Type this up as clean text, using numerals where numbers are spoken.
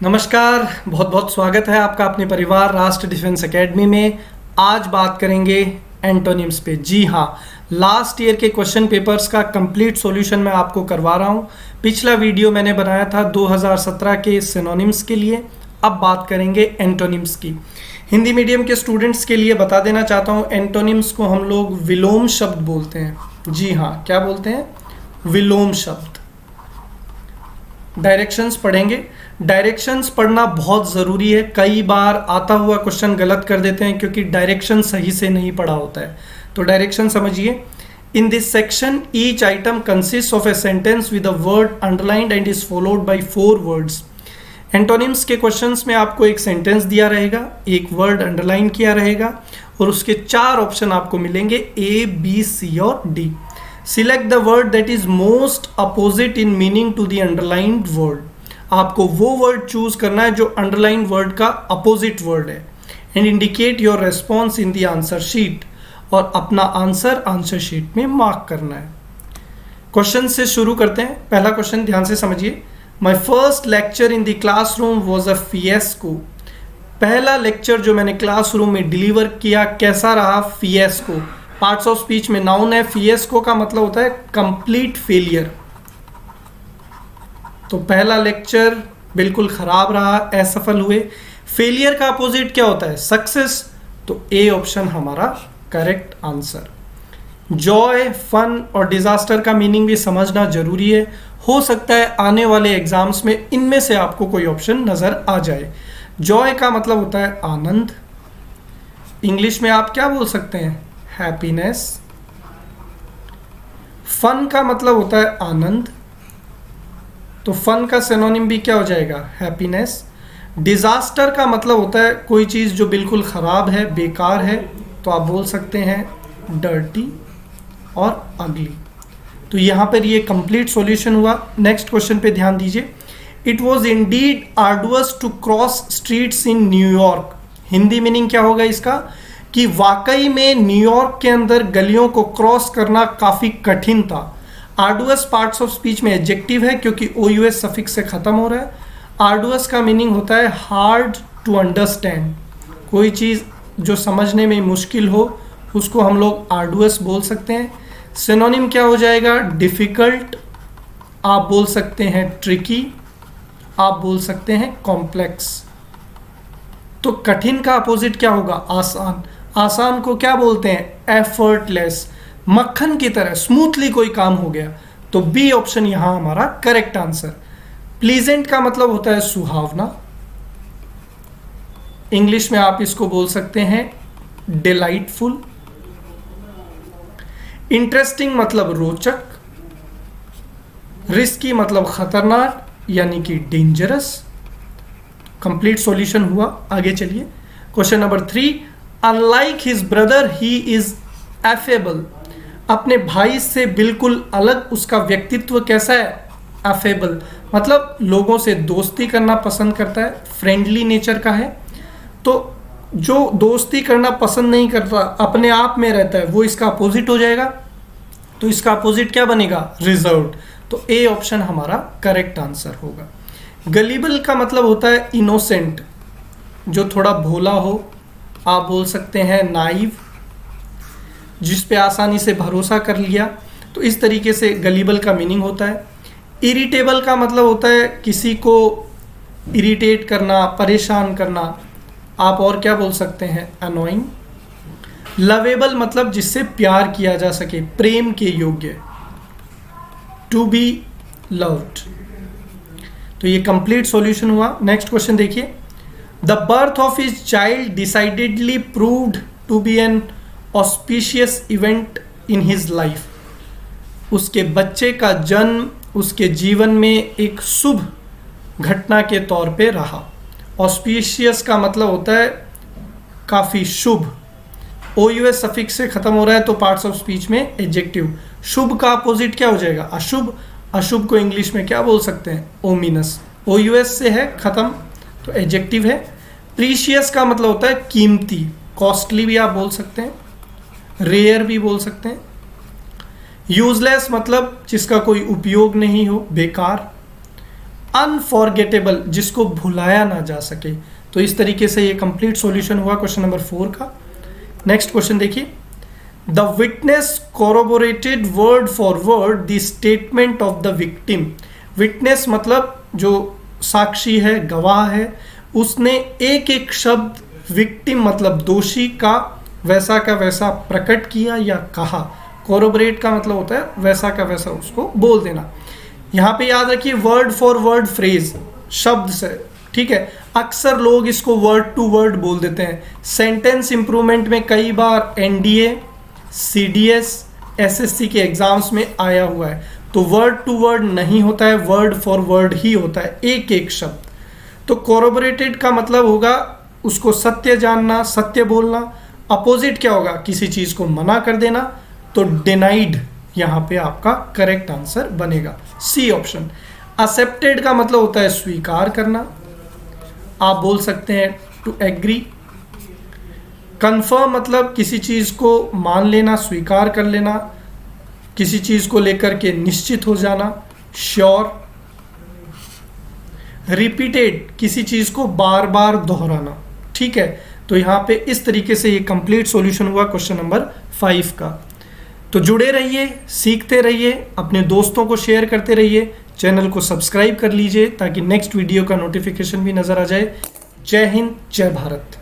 नमस्कार, बहुत बहुत स्वागत है आपका अपने परिवार राष्ट्र डिफेंस एकेडमी में। आज बात करेंगे एंटोनिम्स पे। जी हाँ, लास्ट ईयर के क्वेश्चन पेपर्स का कंप्लीट सॉल्यूशन मैं आपको करवा रहा हूँ। पिछला वीडियो मैंने बनाया था 2017 के सिनोनिम्स के लिए। अब बात करेंगे एंटोनिम्स की। हिंदी मीडियम के स्टूडेंट्स के लिए बता देना चाहता हूँ, एंटोनिम्स को हम लोग विलोम शब्द बोलते हैं। जी हाँ, क्या बोलते हैं? विलोम शब्द। डायरेक्शंस पढ़ेंगे। डायरेक्शंस पढ़ना बहुत ज़रूरी है। कई बार आता हुआ क्वेश्चन गलत कर देते हैं क्योंकि डायरेक्शन सही से नहीं पढ़ा होता है। तो डायरेक्शन समझिए। In this section each item consist of a sentence with a word underlined and is followed by 4 words. Antonyms के क्वेश्चंस में आपको एक सेंटेंस दिया रहेगा, एक वर्ड अंडरलाइन किया रहेगा और उसके 4 ऑप्शन आपको मिलेंगे, ए, बी, सी और D. Select the word that is most opposite in meaning to the underlined word. आपको वो वर्ड चूज करना है जो अंडरलाइन वर्ड का अपोजिट वर्ड है। And indicate your response in the answer sheet, और अपना आंसर शीट में मार्क करना है। क्वेश्चन से शुरू करते हैं। पहला क्वेश्चन ध्यान से समझिए। My first lecture in the classroom was a fiasco. पहला लेक्चर जो मैंने क्लासरूम में डिलीवर किया कैसा रहा? फिएस्को। पार्ट्स ऑफ स्पीच में नाउन है। फिएस्को का मतलब होता है कंप्लीट फेलियर। तो पहला लेक्चर बिल्कुल खराब रहा, असफल हुए। फेलियर का अपोजिट क्या होता है? सक्सेस। तो ए ऑप्शन हमारा करेक्ट आंसर। जॉय, फन और डिजास्टर का मीनिंग भी समझना जरूरी है। हो सकता है आने वाले एग्जाम्स में इनमें से आपको कोई ऑप्शन नजर आ जाए। जॉय का मतलब होता है आनंद। इंग्लिश में आप क्या बोल सकते हैं? हैप्पीनेस। फन का मतलब होता है आनंद, तो फन का सिनोनिम भी क्या हो जाएगा? हैप्पीनेस। डिजास्टर का मतलब होता है कोई चीज़ जो बिल्कुल ख़राब है, बेकार है, तो आप बोल सकते हैं डर्टी और अगली। तो यहाँ पर ये कंप्लीट सॉल्यूशन हुआ। नेक्स्ट क्वेश्चन पे ध्यान दीजिए। It was indeed arduous to cross streets in New York. Hindi meaning क्या होगा इसका? कि वाकई में न्यूयॉर्क के अंदर गलियों को क्रॉस करना काफ़ी कठिन था। आर्डुअस पार्ट्स ऑफ स्पीच में एडजेक्टिव है क्योंकि ओयूएस सफिक्स से खत्म हो रहा है। आर्डुअस का मीनिंग होता है हार्ड टू अंडरस्टैंड। कोई चीज़ जो समझने में मुश्किल हो उसको हम लोग आर्डुअस बोल सकते हैं। सिनोनिम क्या हो जाएगा? डिफ़िकल्ट, आप बोल सकते हैं ट्रिकी, आप बोल सकते हैं कॉम्प्लेक्स। तो कठिन का अपोजिट क्या होगा? आसान। आसान को क्या बोलते हैं? एफर्टलेस। मक्खन की तरह स्मूथली कोई काम हो गया। तो बी ऑप्शन यहां हमारा करेक्ट आंसर। प्लीजेंट का मतलब होता है सुहावना। इंग्लिश में आप इसको बोल सकते हैं डिलाइटफुल। इंटरेस्टिंग मतलब रोचक। रिस्की मतलब खतरनाक यानी कि डेंजरस। कंप्लीट सॉल्यूशन हुआ। आगे चलिए। Question number 3। Unlike his brother he is affable. अपने भाई से बिल्कुल अलग उसका व्यक्तित्व कैसा है? अफेबल मतलब लोगों से दोस्ती करना पसंद करता है, फ्रेंडली नेचर का है। तो जो दोस्ती करना पसंद नहीं करता, अपने आप में रहता है, वो इसका अपोजिट हो जाएगा। तो इसका अपोजिट क्या बनेगा? रिजर्व्ड। तो ए ऑप्शन हमारा करेक्ट आंसर होगा। गलीबल का मतलब होता है इनोसेंट, जो थोड़ा भोला हो। आप बोल सकते हैं नाइव, जिस पे आसानी से भरोसा कर लिया। तो इस तरीके से गलीबल का मीनिंग होता है। इरिटेबल का मतलब होता है किसी को इरिटेट करना, परेशान करना। आप और क्या बोल सकते हैं? अनोइंग। लवेबल मतलब जिससे प्यार किया जा सके, प्रेम के योग्य। To be loved. तो ये कंप्लीट सॉल्यूशन हुआ। नेक्स्ट क्वेश्चन देखिए। The birth of his child decidedly proved to be an auspicious event in his life. उसके बच्चे का जन्म उसके जीवन में एक शुभ घटना के तौर पे रहा। ऑस्पिशियस का मतलब होता है काफ़ी शुभ। ओयूएस सफिक्स से खत्म हो रहा है तो पार्ट्स ऑफ स्पीच में एडजेक्टिव। शुभ का अपोजिट क्या हो जाएगा? अशुभ। अशुभ को इंग्लिश में क्या बोल सकते हैं? ओमिनस। ओयूएस से है खत्म तो एडजेक्टिव है। प्रीशियस का मतलब होता है कीमती, कॉस्टली भी आप बोल सकते हैं, रेयर भी बोल सकते हैं। यूजलेस मतलब जिसका कोई उपयोग नहीं हो, बेकार। अनफॉरगेटेबल, जिसको भुलाया ना जा सके। तो इस तरीके से ये कंप्लीट सॉल्यूशन हुआ क्वेश्चन नंबर 4 का। नेक्स्ट क्वेश्चन देखिए, the witness corroborated word for word the statement of the victim. Witness मतलब जो साक्षी है, गवाह है, उसने एक एक शब्द विक्टिम मतलब दोषी का वैसा प्रकट किया या कहा। कोरोबोरेट का मतलब होता है वैसा का वैसा उसको बोल देना। यहाँ पे याद रखिए वर्ड फॉर वर्ड फ्रेज, शब्द से, ठीक है। अक्सर लोग इसको वर्ड टू वर्ड बोल देते हैं। सेंटेंस इंप्रूवमेंट में कई बार एनडीए, सीडीएस, एसएससी के एग्जाम्स में आया हुआ है। तो वर्ड टू वर्ड नहीं होता है, वर्ड फॉर वर्ड ही होता है, एक एक शब्द। तो कोरोबोरेटेड का मतलब होगा उसको सत्य जानना, सत्य बोलना। अपोजिट क्या होगा, किसी चीज को मना कर देना। तो डिनाइड यहाँ पे आपका करेक्ट आंसर बनेगा, सी ऑप्शन। एक्सेप्टेड का मतलब होता है स्वीकार करना, आप बोल सकते हैं टू एग्री। कंफर्म मतलब किसी चीज को मान लेना, स्वीकार कर लेना, किसी चीज को लेकर के निश्चित हो जाना, श्योर। रिपीटेड किसी चीज को बार बार दोहराना, ठीक है। तो यहाँ पे इस तरीके से ये कंप्लीट सॉल्यूशन हुआ क्वेश्चन नंबर 5 का। तो जुड़े रहिए, सीखते रहिए, अपने दोस्तों को शेयर करते रहिए, चैनल को सब्सक्राइब कर लीजिए ताकि नेक्स्ट वीडियो का नोटिफिकेशन भी नजर आ जाए। जय हिंद, जय भारत।